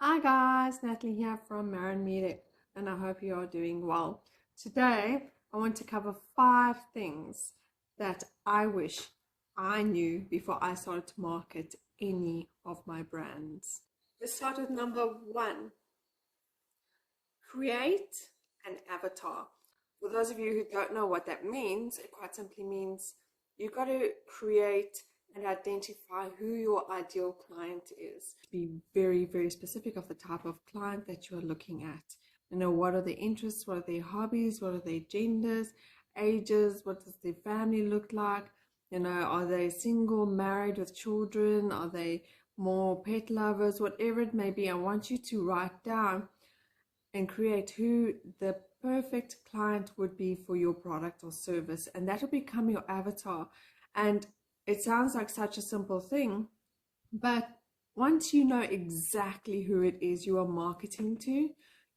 Hi guys, Natalie here from Marin Media, and I hope you are doing well. Today, I want to cover 5 things that I wish I knew before I started to market any of my brands. Let's start with number 1. Create an avatar. For those of you who don't know what that means, it quite simply means you've got to create and identify who your ideal client is. Be very, very specific of the type of client that you are looking at. What are their interests, what are their hobbies, what are their genders, ages, what does their family look like? Are they single, married with children? Are they more pet lovers? Whatever it may be, I want you to write down and create who the perfect client would be for your product or service, and that will become your avatar. And it sounds like such a simple thing, but once you know exactly who it is you are marketing to,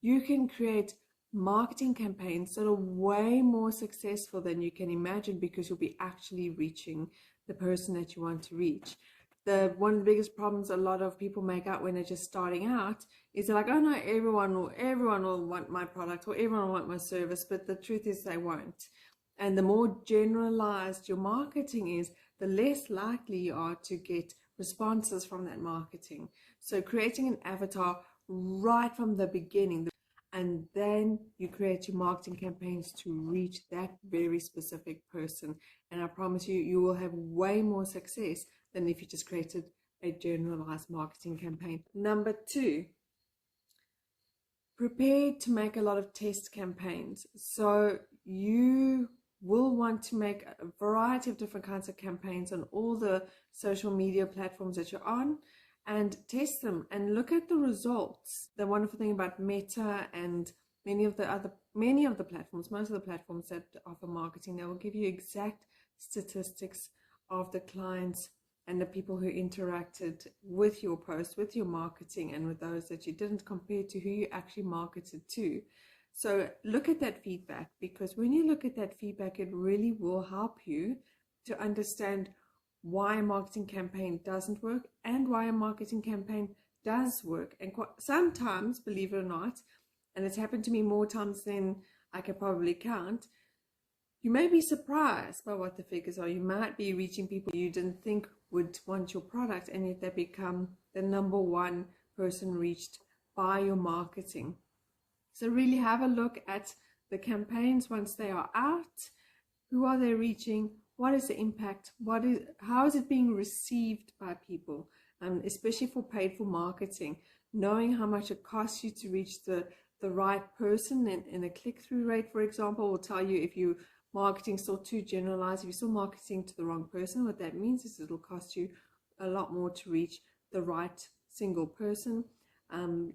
you can create marketing campaigns that are way more successful than you can imagine, because you'll be actually reaching the person that you want to reach. One of the biggest problems a lot of people make out when they're just starting out is they're like, oh no, everyone will want my product, or everyone will want my service, but the truth is they won't. And the more generalized your marketing is, the less likely you are to get responses from that marketing. So creating an avatar right from the beginning, and then you create your marketing campaigns to reach that very specific person. And I promise you, you will have way more success than if you just created a generalized marketing campaign. Number 2, prepare to make a lot of test campaigns. So you will want to make a variety of different kinds of campaigns on all the social media platforms that you're on, and test them and look at the results. The wonderful thing about Meta and many of the platforms, most of the platforms that offer marketing, they will give you exact statistics of the clients and the people who interacted with your post, with your marketing, and with those that you didn't, compared to who you actually marketed to. So look at that feedback, because when you look at that feedback, it really will help you to understand why a marketing campaign doesn't work and why a marketing campaign does work. And sometimes, believe it or not, and it's happened to me more times than I can probably count, you may be surprised by what the figures are. You might be reaching people you didn't think would want your product, and yet they become the number 1 person reached by your marketing. So really have a look at the campaigns once they are out. Who are they reaching? What is the impact? How is it being received by people? Especially for paid for marketing, knowing how much it costs you to reach the right person, and a click-through rate, for example, will tell you if you marketing still too generalized, if you're still marketing to the wrong person. What that means is it'll cost you a lot more to reach the right single person.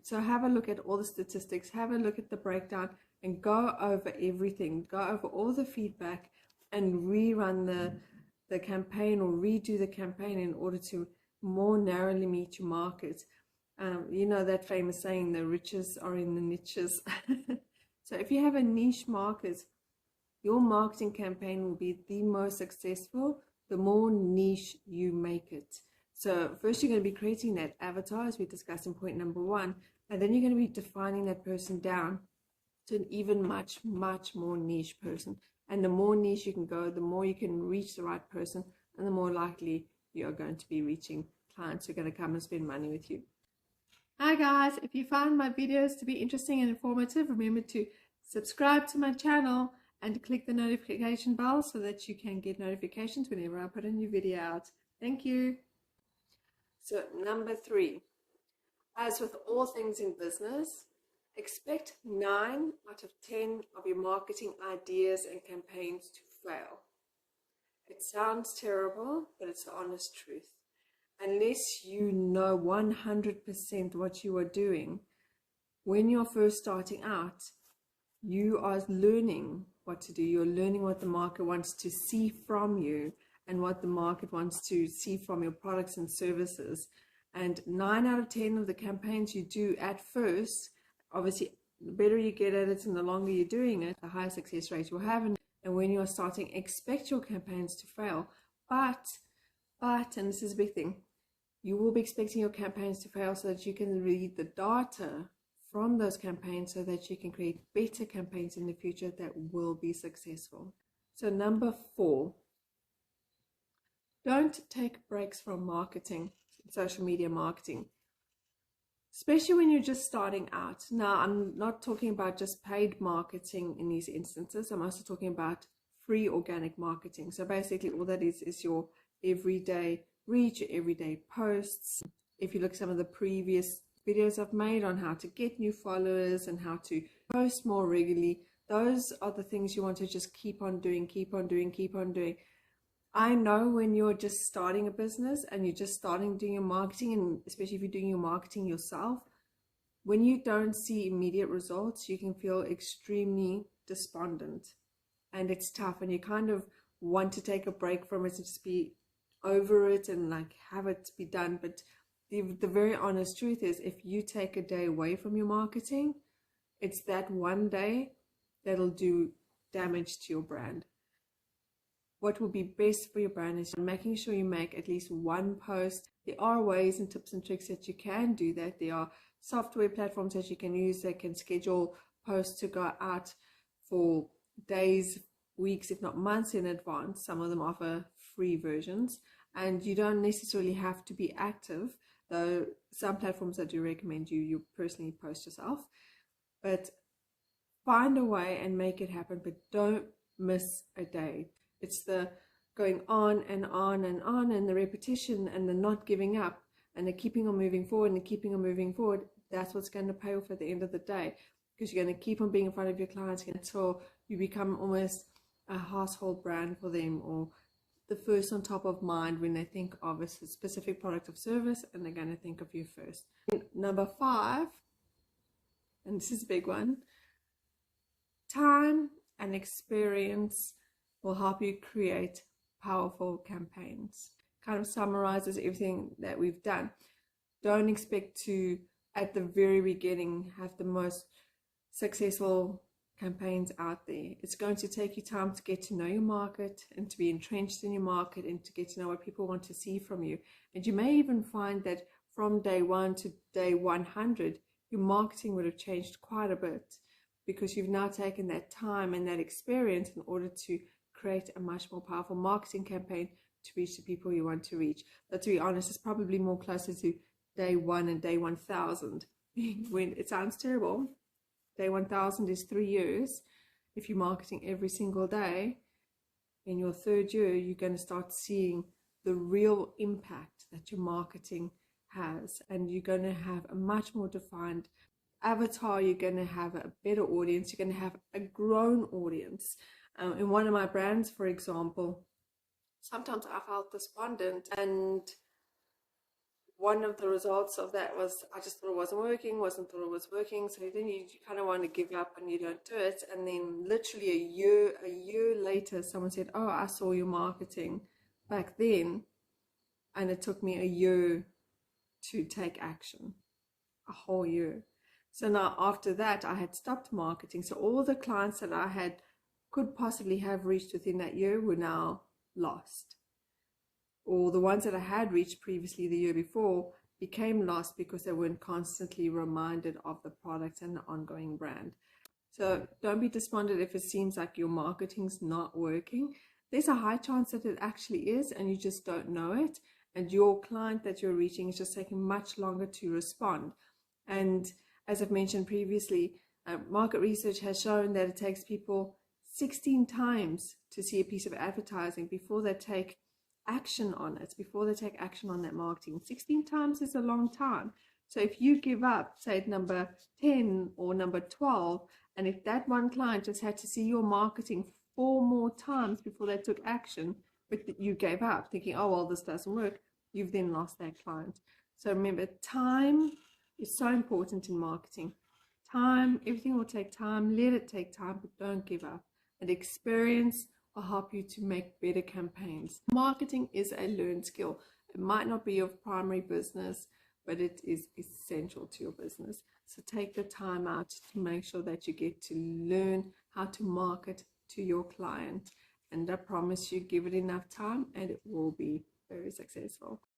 So have a look at all the statistics, have a look at the breakdown, and go over everything, go over all the feedback, and rerun the campaign, or redo the campaign, in order to more narrowly meet your market. That famous saying, the riches are in the niches. So if you have a niche market, your marketing campaign will be the most successful the more niche you make it. So first, you're going to be creating that avatar, as we discussed in point number 1, and then you're going to be defining that person down to an even much, much more niche person. And the more niche you can go, the more you can reach the right person, and the more likely you are going to be reaching clients who are going to come and spend money with you. Hi guys, if you found my videos to be interesting and informative, remember to subscribe to my channel and click the notification bell so that you can get notifications whenever I put a new video out. Thank you. So number 3, as with all things in business, expect 9 out of 10 of your marketing ideas and campaigns to fail. It sounds terrible, but it's the honest truth. Unless you know 100% what you are doing, when you're first starting out, you are learning what to do. You're learning what the market wants to see from you, and what the market wants to see from your products and services. And 9 out of 10 of the campaigns you do at first, obviously, the better you get at it and the longer you're doing it, the higher success rate you'll have. And when you're starting, expect your campaigns to fail. But, and this is a big thing, You will be expecting your campaigns to fail so that you can read the data from those campaigns so that you can create better campaigns in the future that will be successful. So number 4, don't take breaks from marketing, social media marketing, especially when you're just starting out. Now, I'm not talking about just paid marketing in these instances. I'm also talking about free organic marketing. So basically all that is your everyday reach, your everyday posts. If you look at some of the previous videos I've made on how to get new followers and how to post more regularly, those are the things you want to just keep on doing, keep on doing, keep on doing. I know when you're just starting a business and you're just starting doing your marketing, and especially if you're doing your marketing yourself, when you don't see immediate results, you can feel extremely despondent and it's tough, and you kind of want to take a break from it and just be over it and like have it be done. But the very honest truth is, if you take a day away from your marketing, it's that one day that'll do damage to your brand. What will be best for your brand is making sure you make at least one post. There are ways and tips and tricks that you can do that. There are software platforms that you can use that can schedule posts to go out for days, weeks, if not months in advance. Some of them offer free versions, and you don't necessarily have to be active, though some platforms I do recommend you personally post yourself. But find a way and make it happen, but don't miss a day. It's the going on and on and on, and the repetition and the not giving up and the keeping on moving forward and the keeping on moving forward. That's what's going to pay off at the end of the day, because you're going to keep on being in front of your clients until you become almost a household brand for them, or the first on top of mind when they think of a specific product or service, and they're going to think of you first. Number 5, and this is a big one, time and experience will help you create powerful campaigns. Kind of summarizes everything that we've done. Don't expect to, at the very beginning, have the most successful campaigns out there. It's going to take you time to get to know your market and to be entrenched in your market and to get to know what people want to see from you. And you may even find that from day 1 to day 100, your marketing would have changed quite a bit, because you've now taken that time and that experience in order to create a much more powerful marketing campaign to reach the people you want to reach. But to be honest, it's probably more closer to day 1 and day 1000. When it sounds terrible, day 1000 is 3 years. If you're marketing every single day, in your 3rd year, you're going to start seeing the real impact that your marketing has, and you're going to have a much more defined avatar. You're going to have a better audience. You're going to have a grown audience. In one of my brands, for example, sometimes I felt despondent, and one of the results of that was I just thought it wasn't working, thought it was working. So then you kind of want to give up and you don't do it. And then literally a year later, someone said, "Oh, I saw your marketing back then," and it took me a year to take action, a whole year. So now after that, I had stopped marketing. So all the clients that I had could possibly have reached within that year were now lost. Or the ones that I had reached previously the year before became lost because they weren't constantly reminded of the product and the ongoing brand. So don't be despondent if it seems like your marketing's not working. There's a high chance that it actually is, and you just don't know it. And your client that you're reaching is just taking much longer to respond. And as I've mentioned previously, market research has shown that it takes people 16 times to see a piece of advertising before they take action on it, before they take action on that marketing. 16 times is a long time. So if you give up, say at number 10 or number 12, and if that one client just had to see your marketing 4 more times before they took action, but you gave up thinking, "Oh, well, this doesn't work," you've then lost that client. So remember, time is so important in marketing. Time, everything will take time. Let it take time, but don't give up. And experience will help you to make better campaigns. Marketing is a learned skill. It might not be your primary business, but it is essential to your business. So take the time out to make sure that you get to learn how to market to your client. And I promise you, give it enough time and it will be very successful.